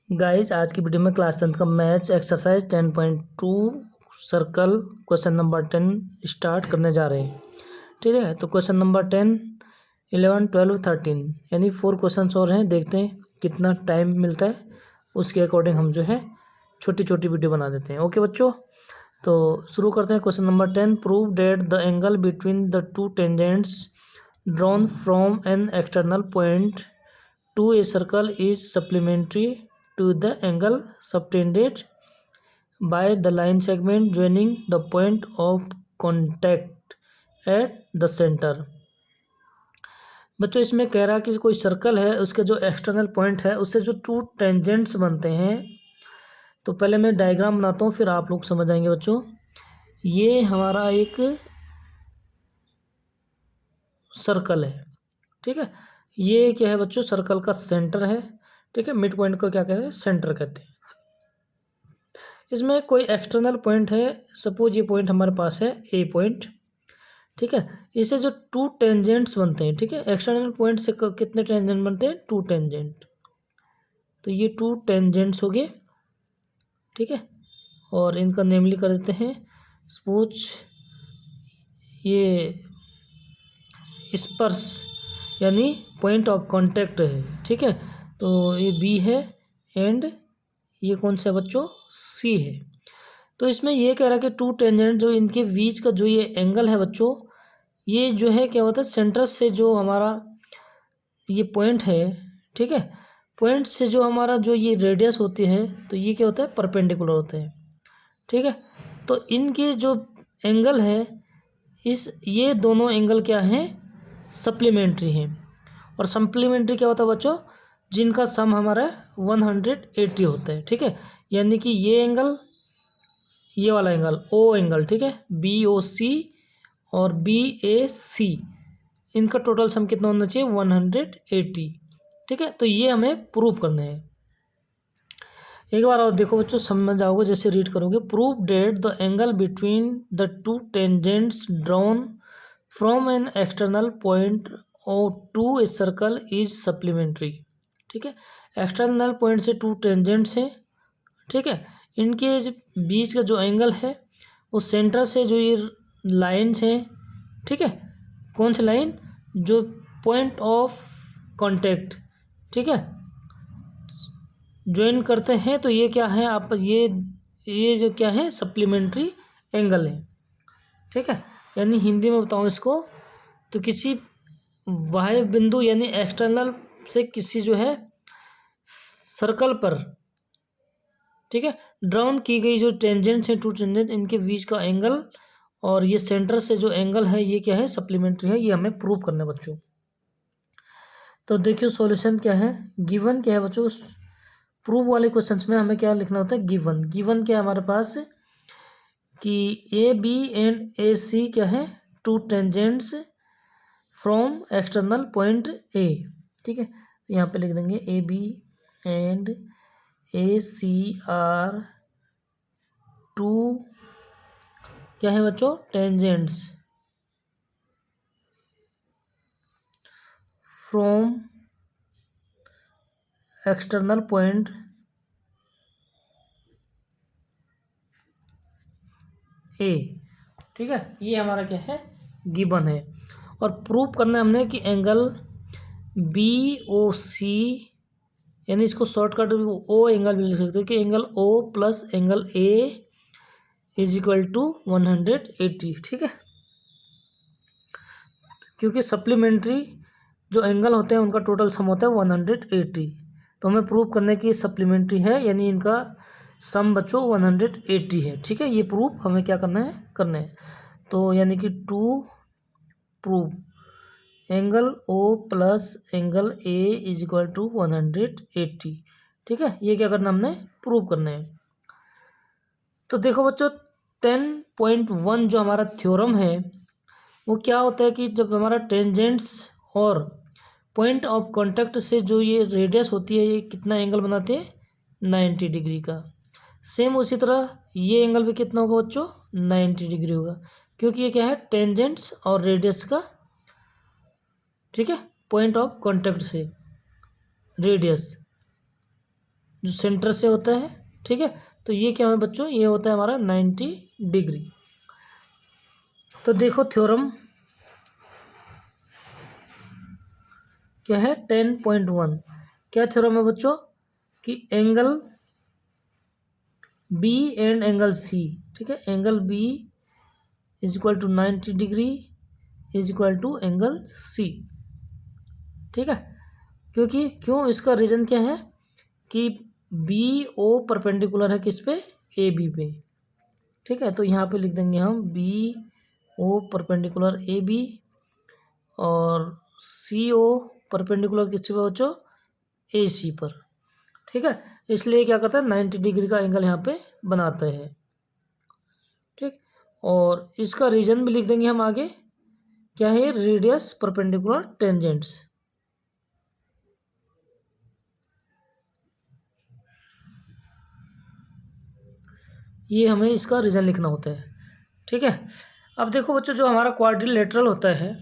Guys आज की video में क्लास 10 का maths exercise 10.2 circle question number 10 start करने जा रहे हैं। ठीक है, तो क्वेश्चन नंबर 10, 11, 12, 13 यानी 4 क्वेश्चन और हैं। देखते हैं कितना टाइम मिलता है, उसके अकॉर्डिंग हम जो है छोटी छोटी वीडियो बना देते हैं। ओके बच्चों, तो शुरू करते हैं। Question number 10, prove that the angle between the two tangents drawn from an external point two a circle is supplementary to the angle subtended by the line segment joining the point of contact at the center। बच्चों इसमें कह रहा है कि कोई circle है, उसके जो एक्सटर्नल पॉइंट है उससे जो टू टेंजेंट्स बनते हैं। तो पहले मैं डायग्राम बनाता हूँ, फिर आप लोग समझ आएंगे बच्चों। ये हमारा एक सर्कल है, ठीक है। ये क्या है बच्चों, सर्कल का सेंटर है, ठीक है। मिड पॉइंट को क्या कहते हैं, सेंटर कहते हैं। इसमें कोई एक्सटर्नल पॉइंट है, सपोज ये पॉइंट हमारे पास है ए पॉइंट, ठीक है। इससे जो टू टेंजेंट्स बनते हैं, ठीक है, एक्सटर्नल पॉइंट से कितने टेंजेंट बनते हैं, टू टेंजेंट। तो ये टू टेंजेंट्स हो गए, ठीक है। और इनका नेमली कर देते हैं, सपोज ये स्पर्श यानी पॉइंट ऑफ कांटेक्ट है, ठीक है। तो ये बी है एंड ये कौन सा है बच्चों, सी है। तो इसमें ये कह रहा है कि टू टेंजेंट जो इनके बीच का जो ये एंगल है बच्चों, ये जो है क्या होता है, सेंटर से जो हमारा ये पॉइंट है, ठीक है, पॉइंट से जो हमारा जो ये रेडियस होती है, तो ये क्या होता है, परपेंडिकुलर होता है, ठीक है। तो इनके जो एंगल है, ये दोनों एंगल क्या हैं, सप्लीमेंट्री हैं। और सप्लीमेंट्री क्या होता है बच्चों, जिनका सम हमारा 180 होता है, ठीक है। यानी कि ये एंगल, ये वाला एंगल ओ एंगल, ठीक है, बी ओ सी और बी ए सी, इनका टोटल सम कितना होना चाहिए, 180, ठीक है। तो ये हमें प्रूव करना है। एक बार और देखो बच्चों, समझ जाओगे जैसे रीड करोगे। Prove that the angle between the two tangents drawn from an external point और to a circle is supplementary, ठीक है। एक्सटर्नल पॉइंट से टू टेंजेंट्स हैं, ठीक है। इनके बीच का जो एंगल है वो सेंटर से जो ये लाइन्स हैं, ठीक है, कौन सी लाइन, जो पॉइंट ऑफ कांटेक्ट, ठीक है, ज्वाइन करते हैं। तो ये क्या है, आप ये जो क्या है, सप्लीमेंट्री एंगल है, ठीक है। यानी हिंदी में बताऊँ इसको, तो किसी बाह्य बिंदु यानी एक्सटर्नल से किसी जो है सर्कल पर, ठीक है, ड्राउन की गई जो टेंजेंट्स हैं, टू टेंजेंट, इनके बीच का एंगल और ये सेंटर से जो एंगल है, ये क्या है, सप्लीमेंट्री है। ये हमें प्रूव करना है बच्चों। तो देखिए सॉल्यूशन क्या है, गिवन क्या है बच्चों। प्रूव वाले क्वेश्चंस में हमें क्या लिखना होता है, गिवन। गिवन क्या है हमारे पास कि A B and A C क्या है, two tangents from external point A, ठीक है। तो यहाँ पे लिख देंगे A B and A C are two क्या है बच्चों, tangents from external point A, ठीक है। ये हमारा क्या है, गिवन है। और प्रूव करना है हमने कि एंगल बी ओ सी, यानी इसको शॉर्टकट ओ एंगल भी लिख सकते हैं कि angle O plus angle A is equal to 180, ठीक है। क्योंकि सप्लीमेंट्री जो एंगल होते हैं उनका टोटल सम होता है 180। तो हमें प्रूव करने की सप्लीमेंट्री है, यानी इनका सम बच्चों 180 है, ठीक है। ये प्रूफ हमें क्या करना है। तो यानी कि to prove angle O plus angle A is equal to 180, ठीक है। ये क्या करना हमने, प्रूव करना है। तो देखो बच्चों 10.1 जो हमारा थ्योरम है वो क्या होता है कि जब हमारा टेंजेंट्स और पॉइंट ऑफ कांटेक्ट से जो ये रेडियस होती है, ये कितना एंगल बनाते हैं, 90 डिग्री का। सेम उसी तरह ये एंगल भी कितना होगा बच्चों, 90 डिग्री होगा, क्योंकि ये क्या है, टेंजेंट्स और रेडियस का, ठीक है, पॉइंट ऑफ कांटेक्ट से रेडियस जो सेंटर से होता है, ठीक है। तो ये क्या है बच्चों, ये होता है हमारा 90 डिग्री। तो देखो थ्योरम क्या है 10.1। क्या थ्योरम है बच्चों कि angle B and angle C, ठीक है, angle B is equal to 90 degree is equal to angle C, ठीक है। क्योंकि क्यों, इसका रीज़न क्या है कि बी ओ परपेंडिकुलर है किस पे, ए बी पे, ठीक है। तो यहाँ पे लिख देंगे हम B O perpendicular A B और सी ओ परपेंडिकुलर किस पे बच्चों, ए सी पर, ठीक है। इसलिए क्या करता है 90 डिग्री का एंगल यहाँ पे बनाता है, ठीक। और इसका रीजन भी लिख देंगे हम आगे, क्या है, रेडियस परपेंडिकुलर टेंजेंट्स। ये हमें इसका रीजन लिखना होता है, ठीक है। अब देखो बच्चों, जो हमारा क्वाड्रिलेटरल होता है,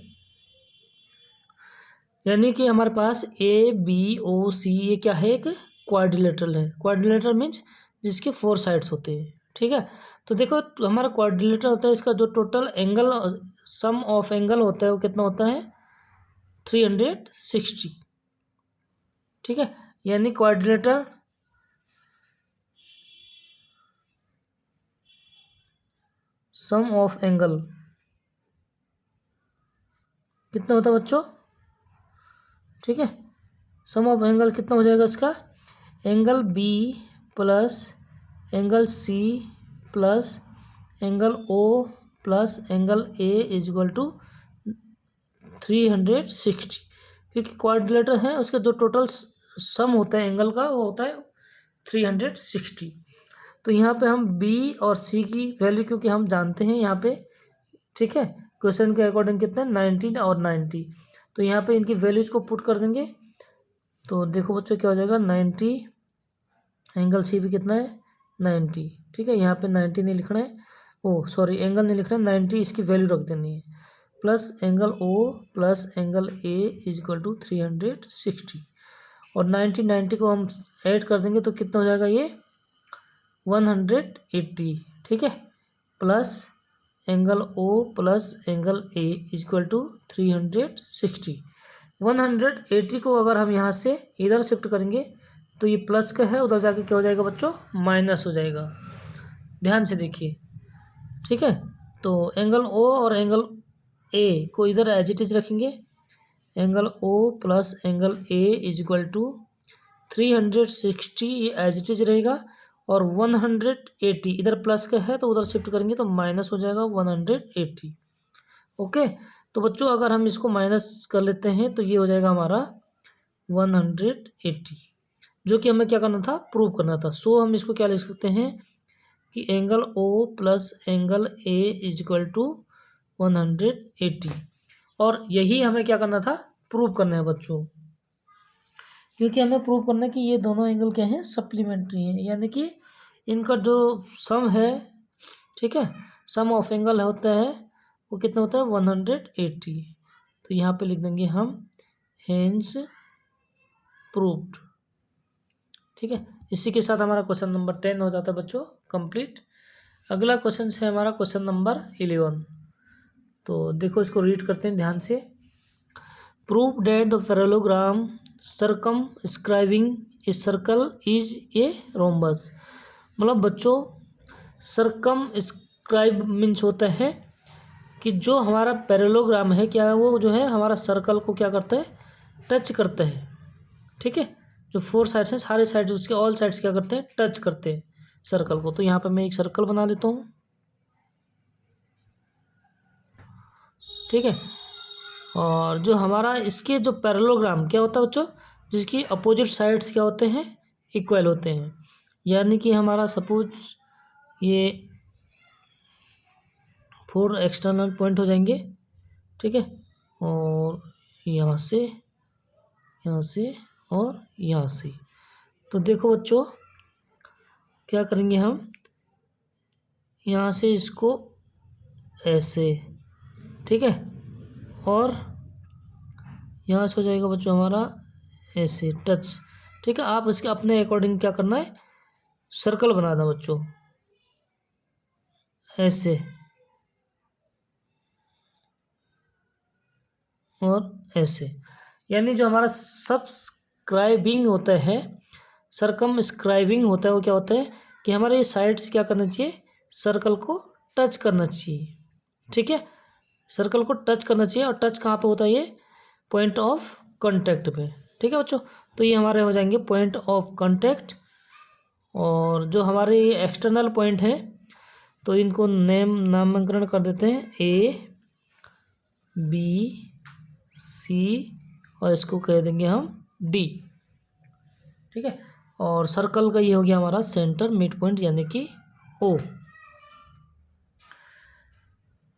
यानी कि हमारे पास ए बी ओ सी, ये क्या है, एक क्वाड्रिलेटरल है। क्वाड्रिलेटरल मीन्स जिसके 4 साइड्स होते हैं, ठीक है। तो देखो हमारा क्वाड्रिलेटरल होता है, इसका जो total angle, sum of angle होता है वो कितना होता है 360, ठीक है। यानी क्वाड्रिलेटरल सम ऑफ एंगल कितना होता है बच्चों, ठीक है। सम ऑफ एंगल कितना हो जाएगा इसका, angle B plus angle C plus angle O plus angle A is equal to 360। क्योंकि क्वाड्रिलेटर है, उसका जो टोटल सम होता है एंगल का वो होता है 360। तो यहाँ पे हम बी और सी की वैल्यू क्योंकि हम जानते हैं यहाँ पे, ठीक है, क्वेश्चन के अकॉर्डिंग कितना है 19 और 90। तो यहाँ पे इनकी वैल्यूज को पुट कर देंगे। तो देखो बच्चों क्या हो जाएगा 90, एंगल सी भी कितना है 90, ठीक है। यहाँ पे 90 नहीं लिखना है, ओ सॉरी एंगल नहीं लिखना है, 90 इसकी वैल्यू रख देनी है, plus angle O plus angle A is equal to 360। और 90 को हम ऐड कर देंगे तो कितना हो जाएगा ये 180, ठीक है, plus angle O plus angle A is equal to 360। 180 को अगर हम यहाँ से इधर शिफ्ट करेंगे तो ये प्लस का है, उधर जाके क्या हो जाएगा बच्चों माइनस हो जाएगा, ध्यान से देखिए, ठीक है। तो एंगल ओ और एंगल ए को इधर एज इट इज रखेंगे, angle O plus angle A is equal to 360, ये एज इट इज रहेगा। और 180 इधर प्लस का है तो उधर शिफ्ट करेंगे तो माइनस हो जाएगा 180, ओके। तो बच्चों अगर हम इसको माइनस कर लेते हैं तो ये हो जाएगा हमारा 180, जो कि हमें क्या करना था, प्रूव करना था। सो हम इसको क्या लिख सकते हैं कि angle O plus angle A is equal to 180। और यही हमें क्या करना था, प्रूव करना है बच्चों, क्योंकि हमें प्रूव करना है कि ये दोनों एंगल क्या हैं, सप्लीमेंट्री हैं, यानी कि इनका जो सम है, ठीक है, सम ऑफ एंगल होता है वो कितना होता है 180। तो यहाँ पे लिख देंगे हम हेंस प्रूव्ड, ठीक है। इसी के साथ हमारा क्वेश्चन नंबर 10 हो जाता है बच्चों कंप्लीट। अगला क्वेश्चन है हमारा क्वेश्चन नंबर 11। तो देखो इसको रीड करते हैं ध्यान से। Prove that the parallelogram circumscribing A circle is a rhombus. मतलब बच्चों सर्कमस्क्राइब मीन्स होता है कि जो हमारा पैरेललोग्राम है क्या है, वो जो है हमारा सर्कल को क्या करता है, टच करता है, ठीक है। जो 4 साइड्स हैं सारे साइड्स उसके ऑल साइड्स क्या करते हैं, टच करते हैं सर्कल को। तो यहाँ पे मैं एक सर्कल बना लेता हूँ, ठीक है। और जो हमारा इसके जो पैरेललोग्राम क्या होता है बच्चों, जिसकी अपोजिट साइड्स क्या होते हैं, इक्वल होते हैं। यानी कि हमारा सपोज ये 4 एक्सटर्नल पॉइंट हो जाएंगे, ठीक है। और यहाँ से और यहाँ से। तो देखो बच्चों क्या करेंगे हम, यहाँ से इसको ऐसे, ठीक है, और यहाँ से हो जाएगा बच्चों हमारा ऐसे टच। ठीक है, आप इसके अपने अकॉर्डिंग क्या करना है, सर्कल बना देना बच्चों ऐसे और ऐसे। यानी जो हमारा सब्सक्राइबिंग होता है, सरकमस्क्राइबिंग होता है, वो क्या होता है कि हमारे ये साइड्स क्या करना चाहिए, सर्कल को टच करना चाहिए। ठीक है, सर्कल को टच करना चाहिए। और टच कहाँ पे होता है, ये पॉइंट ऑफ कांटेक्ट पे। ठीक है बच्चों, तो ये हमारे हो जाएंगे पॉइंट ऑफ कांटेक्ट। और जो हमारे ये एक्सटर्नल पॉइंट हैं तो इनको नामकरण कर देते हैं ए बी सी, और इसको कह देंगे हम डी। ठीक है, और सर्कल का ये हो गया हमारा सेंटर मिड पॉइंट यानी कि ओ।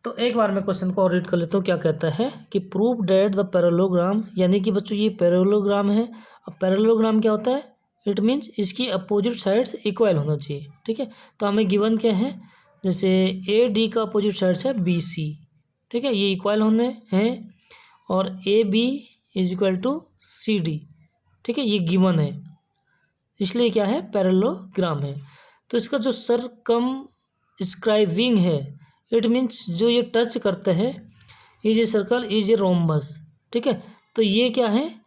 तो एक बार मैं क्वेश्चन को और रीड कर लेता हूँ। क्या कहता है कि प्रूव डेट द पैरेललोग्राम, यानी कि बच्चों ये पैरेललोग्राम है। अब पैरेललोग्राम क्या होता है, इट मीन्स इसकी अपोजिट साइड्स इक्वल होना चाहिए। ठीक है, तो हमें गिवन क्या है, जैसे ए डी का अपोजिट साइड्स है बी सी। ठीक है, ये इक्वल होने हैं। और A B is equal to C D. ठीक है, ये गिवन है, इसलिए क्या है, पैरेललोग्राम है। तो इसका जो सरकमस्क्राइबिंग है, इट मीन्स जो ये टच करते हैं, is a circle is a rhombus. ठीक है, तो ये क्या है,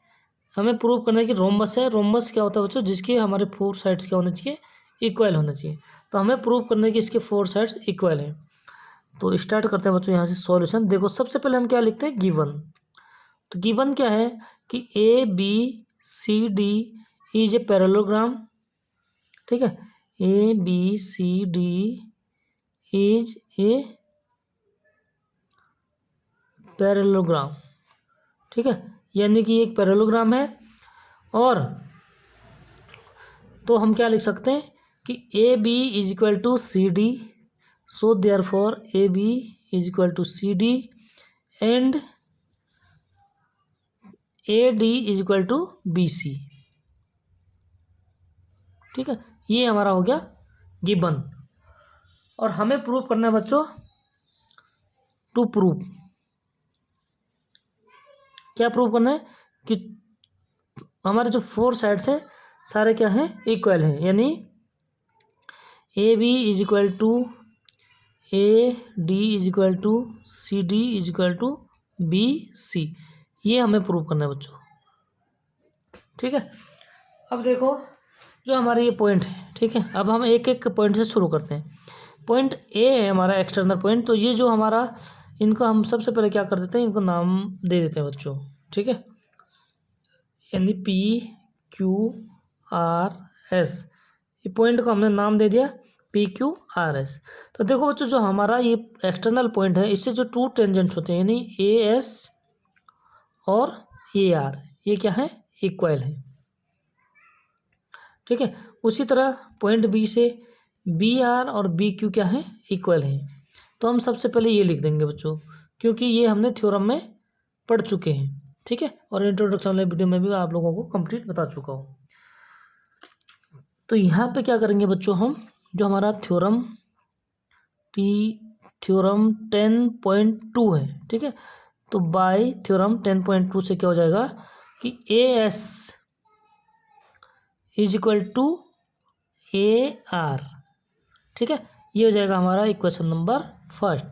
हमें प्रूव करना है कि रोम्बस है। रोम्बस क्या होता है बच्चों, जिसके हमारे फोर साइड्स क्या होने चाहिए, इक्वल होना चाहिए। तो हमें प्रूव करना है कि इसके फोर साइड्स इक्वल हैं। तो स्टार्ट करते हैं बच्चों यहाँ से सॉल्यूशन। देखो सबसे पहले हम क्या लिखते हैं, गिवन। तो गिवन क्या है कि A B C D is a parallelogram. ठीक है, A B C D is a parallelogram. ठीक है, यानी कि एक पैरेललोग्राम है। और तो हम क्या लिख सकते हैं कि A B is equal to C D, so therefore A B is equal to C D and A D is equal to B C. ठीक है, ये हमारा हो गया गिवन। और हमें प्रूव करना है बच्चों, टू प्रूव, क्या प्रूव करना है कि हमारे जो फोर साइड्स हैं सारे क्या हैं, इक्वल हैं। यानी A B is equal to A D is equal to C D is equal to B C, ये हमें प्रूव करना है बच्चों। ठीक है, अब देखो जो हमारे ये पॉइंट है, ठीक है, अब हम एक एक पॉइंट से शुरू करते हैं। पॉइंट ए है हमारा एक्सटर्नल पॉइंट। तो ये जो हमारा, इनका हम सबसे पहले क्या कर देते हैं, इनको नाम दे देते हैं बच्चों। ठीक है, यानी पी क्यू आर एस, ये पॉइंट को हमने नाम दे दिया पी क्यू आर एस। तो देखो बच्चों जो हमारा ये एक्सटर्नल पॉइंट है, इससे जो टू टेंजेंट्स होते हैं यानी ए एस और ए आर, ये क्या है, इक्वल है। ठीक है, उसी तरह पॉइंट बी से बी आर और बी क्यू क्या है, इक्वल है। तो हम सबसे पहले ये लिख देंगे बच्चों, क्योंकि ये हमने थ्योरम में पढ़ चुके हैं। ठीक है, और इंट्रोडक्शन वाले वीडियो में भी आप लोगों को कंप्लीट बता चुका हूँ। तो यहाँ पे क्या करेंगे बच्चों, हम जो हमारा थ्योरम 10.2 है। ठीक है, तो बाय थ्योरम 10.2 से क्या हो जाएगा कि A S is equal to A R. ठीक है, ये हो जाएगा हमारा इक्वेशन नंबर फर्स्ट।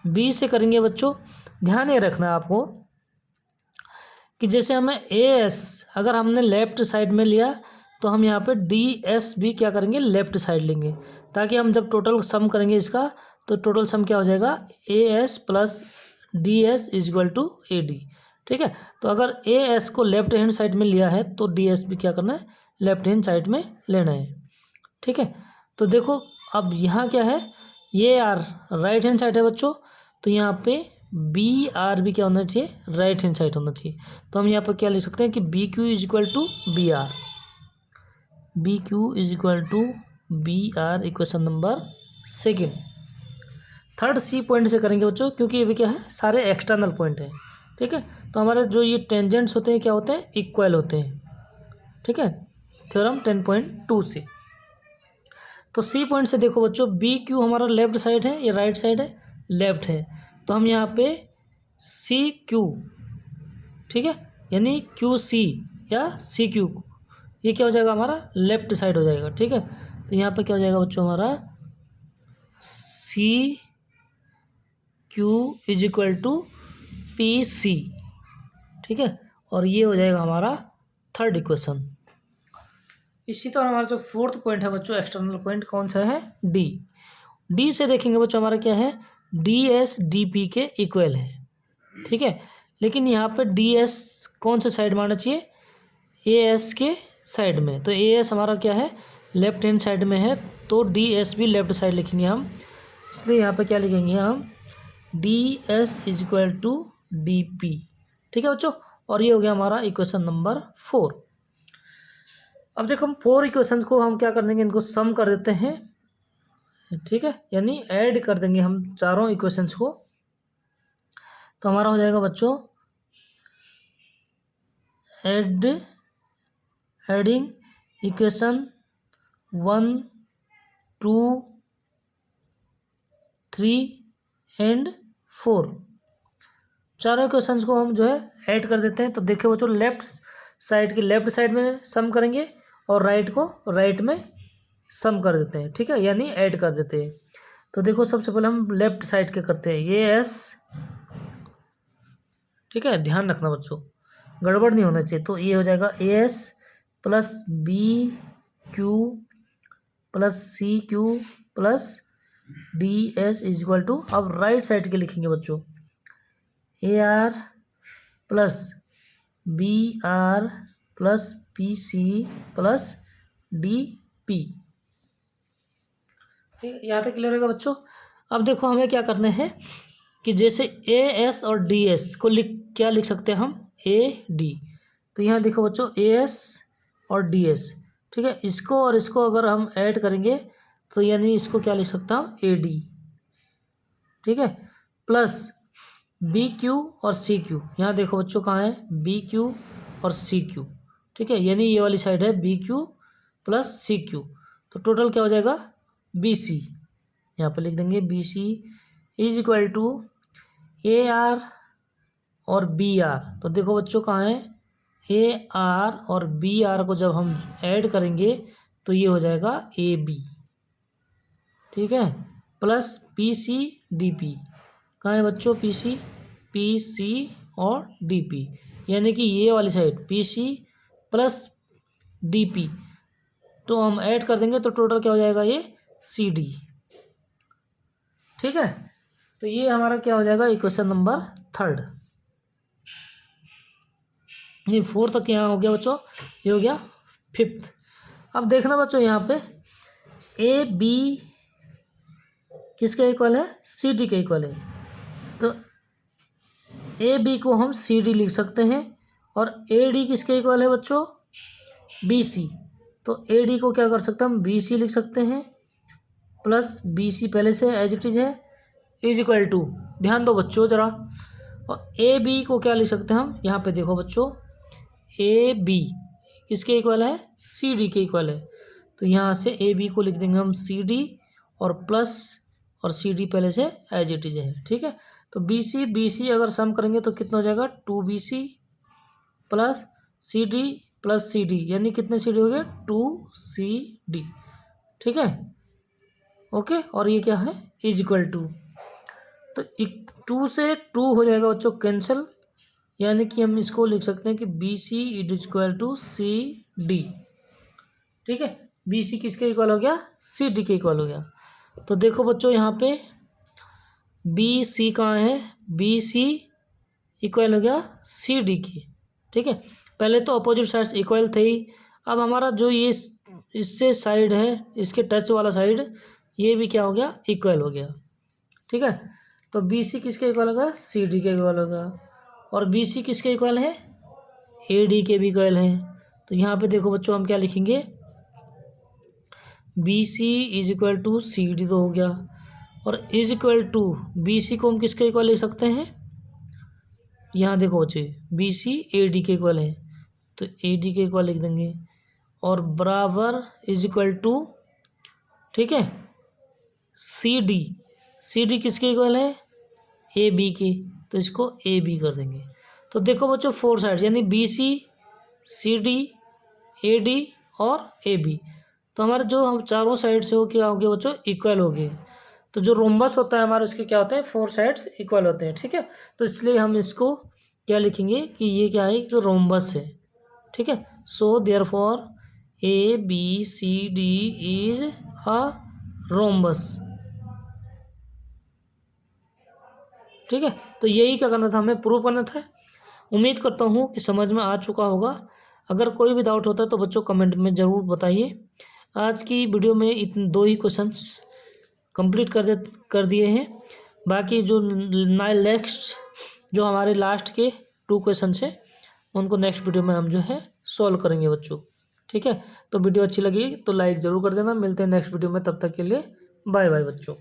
बी से करेंगे बच्चों, ध्यान ये रखना है आपको कि जैसे हमें ए एस अगर हमने लेफ्ट साइड में लिया, तो हम यहाँ पे डी एस भी क्या करेंगे, लेफ्ट साइड लेंगे, ताकि हम जब टोटल सम करेंगे इसका, तो टोटल सम क्या हो जाएगा, A S plus D S is equal to A D. ठीक है, तो अगर ए एस को लेफ्ट हैंड साइड में लिया है तो डी एस भी क्या करना है, लेफ्ट हैंड साइड में लेना है। ठीक है, तो देखो अब यहाँ क्या है, ये आर राइट हैंड साइड है बच्चों, तो यहाँ पे बी आर भी क्या होना चाहिए, राइट हैंड साइड होना चाहिए। तो हम यहाँ पर क्या लिख सकते हैं कि B Q is equal to B R, B Q is equal to B R, equation number second. Third C point से करेंगे बच्चों, क्योंकि ये भी क्या है, सारे एक्सटर्नल पॉइंट हैं। ठीक है, तो हमारे जो ये टेंजेंट्स होते हैं क्या होते हैं, इक्वल होते हैं। ठीक है, थ्योरम 10.2 से। तो सी पॉइंट से देखो बच्चों, बी क्यू हमारा लेफ्ट साइड है या राइट साइड है, लेफ्ट है। तो हम यहाँ पे सी क्यू, ठीक है, यानी क्यू सी या सी क्यू ये क्या हो जाएगा हमारा लेफ्ट साइड हो जाएगा। ठीक है, तो यहाँ पे क्या हो जाएगा बच्चों हमारा C Q is equal to P C. ठीक है, और ये हो जाएगा हमारा थर्ड इक्वेशन। इसी तरह हमारा जो फोर्थ पॉइंट है बच्चों, एक्सटर्नल पॉइंट कौन सा है, डी। डी से देखेंगे बच्चों हमारा क्या है, डी एस डी पी के इक्वल है। ठीक है, लेकिन यहाँ पे डी एस कौन से साइड मानना चाहिए, ए एस के साइड में। तो ए एस हमारा क्या है, लेफ्ट हैंड साइड में है, तो डी एस भी लेफ्ट साइड लिखेंगे हम। इसलिए यहाँ पे क्या लिखेंगे हम, D S is equal to D P. ठीक है बच्चों, और ये हो गया हमारा इक्वेशन नंबर 4। अब देखो हम 4 इक्वेशंस को हम क्या कर देंगे, इनको सम कर देते हैं। ठीक है, यानी ऐड कर देंगे हम चारों इक्वेशंस को। तो हमारा हो जाएगा बच्चों एडिंग इक्वेशन 1 2 3 एंड 4। चारों इक्वेशंस को हम जो है ऐड कर देते हैं। तो देखिए बच्चों, लेफ्ट साइड की लेफ्ट साइड में सम करेंगे और राइट को राइट में सम कर देते हैं। ठीक है, यानी ऐड कर देते हैं। तो देखो सबसे पहले हम लेफ्ट साइड के करते हैं, ये एस। ठीक है, ध्यान रखना बच्चों, गड़बड़ नहीं होना चाहिए। तो ये हो जाएगा A S plus B Q plus C Q plus D S is equal to, अब राइट साइड के लिखेंगे बच्चों, A R plus B R plus P C plus D P. ठीक है, यहाँ तक क्लियर होगा बच्चों। अब देखो हमें क्या करना है कि जैसे ए एस और डी एस को क्या लिख सकते हैं हम, ए डी। तो यहाँ देखो बच्चों, ए एस और डी एस। ठीक है, इसको और इसको अगर हम ऐड करेंगे तो यानी इसको क्या लिख सकता हूँ, ए डी। ठीक है, प्लस बी क्यू और सी क्यू। यहाँ देखो बच्चों कहाँ है, बी क्यू और सी क्यू। ठीक है, यानी ये वाली साइड है B Q plus C Q. तो टोटल क्या हो जाएगा, बी सी। यहाँ पर लिख देंगे B C is equal to A R और बी आर। तो देखो बच्चों कहाँ है, ए आर और बी आर को जब हम ऐड करेंगे तो ये हो जाएगा ए बी। ठीक है, plus P C D P. कहाँ है बच्चों, पी सी और डी पी, यानी कि ये वाली side P C plus D P. तो हम ऐड कर देंगे तो टोटल क्या हो जाएगा, ये सी डी। ठीक है, तो ये हमारा क्या हो जाएगा, इक्वेशन नंबर 3। ये 4 तक यहाँ हो गया बच्चों, ये हो गया 5th। अब देखना बच्चों यहाँ पे ए बी किसके इक्वल है, सी डी के इक्वल है। तो ए बी को हम सी डी लिख सकते हैं और ए डी किसके इक्वल है बच्चों, बी सी। तो ए डी को क्या कर सकते हैं हम, बी सी लिख सकते हैं प्लस बी सी पहले से एज इट इज है इज इक्वल टू, ध्यान दो बच्चों ज़रा, और ए बी को क्या लिख सकते हैं हम, यहाँ पे देखो बच्चों, ए बी किसके इक्वल है, सी डी के इक्वल है। तो यहाँ से ए बी को लिख देंगे हम सी डी और प्लस और सी डी पहले से एज इट इज है। ठीक है, तो बी सी अगर सम करेंगे तो कितना हो जाएगा, 2BC प्लस सी डी, यानी कितने सी डी हो गए, 2CD। ठीक है, ओके, और ये क्या है, इज इक्वल टू। तो 2 से 2 हो जाएगा बच्चों कैंसिल, यानी कि हम इसको लिख सकते हैं कि BC is equal to CD। ठीक है, BC किसके इक्वल हो गया, CD के इक्वल हो गया। तो देखो बच्चों यहाँ पे BC कहाँ है, BC इक्वल हो गया CD की। ठीक है, पहले तो अपोजिट साइड्स इक्वल थे ही, अब हमारा जो ये इससे साइड है, इसके टच वाला साइड, ये भी क्या हो गया, इक्वल हो गया। ठीक है, तो BC किसके इक्वल होगा, CD के इक्वल होगा, और BC किसके इक्वल है, AD के भी इक्वल है। तो यहाँ पे देखो बच्चों हम क्या लिखेंगे, BC is equal to CD तो हो गया, और इज इक्वल टू BC को हम किसके इक्वल लिख सकते हैं, यहाँ देखो बच्चे BC AD के इक्वल है, तो AD के इक्वल लिख देंगे, और बराबर इज इक्वल टू, ठीक है, CD किसके इक्वल है, AB के, तो इसको AB कर देंगे। तो देखो बच्चों 4 साइड, यानी BC CD AD और ए बी। तो हमारे जो हम चारों साइड से हो क्या हो गया बच्चों, इक्वल हो गए। तो जो रोम्बस होता है हमारे उसके क्या होते हैं, 4 साइड्स इक्वल होते हैं, ठीक है। तो इसलिए हम इसको क्या लिखेंगे कि ये क्या है, कि रोम्बस है, ठीक है। So therefore A B C D is a rhombus, ठीक है। तो यही क्या करना था, हमें प्रूव करना था। उम्मीद करता हूँ कि समझ में आ चुका होगा। अगर कोई भी डाउट होता है तो बच्चों कमेंट में ज़रूर बताइए। आज की वीडियो में इतने 2 ही क्वेश्चंस कंप्लीट कर दिए हैं। बाकी जो नेक्स्ट जो हमारे लास्ट के 2 क्वेश्चंस हैं उनको नेक्स्ट वीडियो में हम जो है सॉल्व करेंगे बच्चों, ठीक है। तो वीडियो अच्छी लगी तो लाइक ज़रूर कर देना। मिलते हैं नेक्स्ट वीडियो में, तब तक के लिए बाय बाय बच्चों।